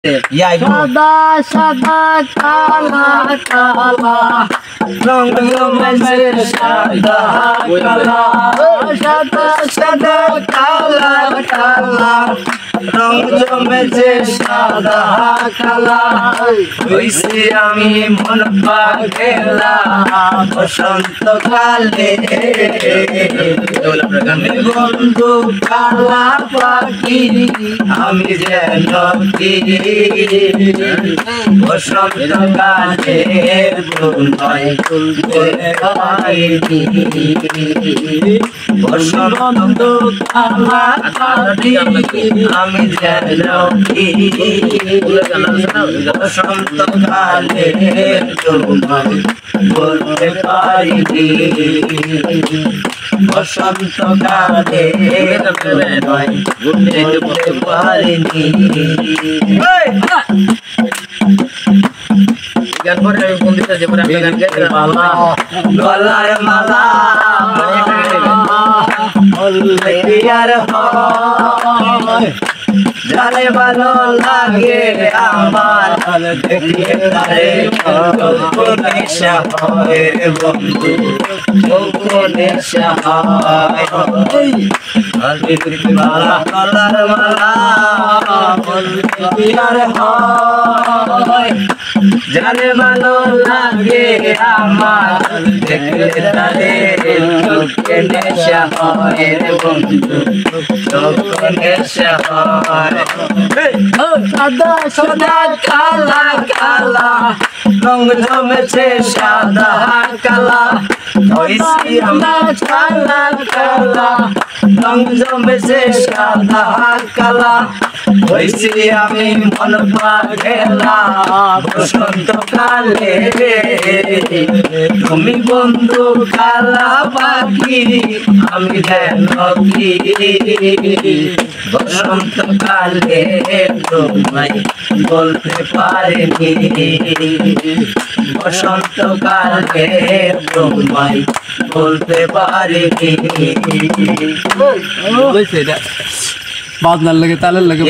সাদা সাদা কালা কালা রং জমেছে সাদা কালা সাদা সাদা কালা কালা রং জমেছে সাদা কালা হইছি আমি মন পাগলা বসন্তকালে বন্ধু কালা পাখি আমি যেন কি বসন্তকালে বসন্ত কালা পাখি আমি যেন কি বসন্তকালে তোমায় বলতে পারিনি বসন্তকালে তোমায় বলতে পারিনি গান করে আমি কোন দিকে যাব আমি গান গাইতে মালা গলার মালা বললে আর হয় জানে ভালো লাগে আমার দেখে তারে নেশা হয় বন্ধু নেশা হয় মালা গলার মালা বললে আর হয় জানে ভালো লাগে আমার দেখে তারে নেশা হয় বন্ধু নেশা হয় সাদা সাদা কালা কালা রং জমেছে সাদা কালা হইছি আমার কালা কালা রং জমেছে সাদা কালা হইছি আমি মন পাগলা বসন্তকালে তুমি বন্ধু কালা পাখি আমি যেন কি বসন্তকালে তোমায় বলতে পারিনি বসন্তকালে তোমায় বলতে পারিনি বাজনার লাগে তালের লাগে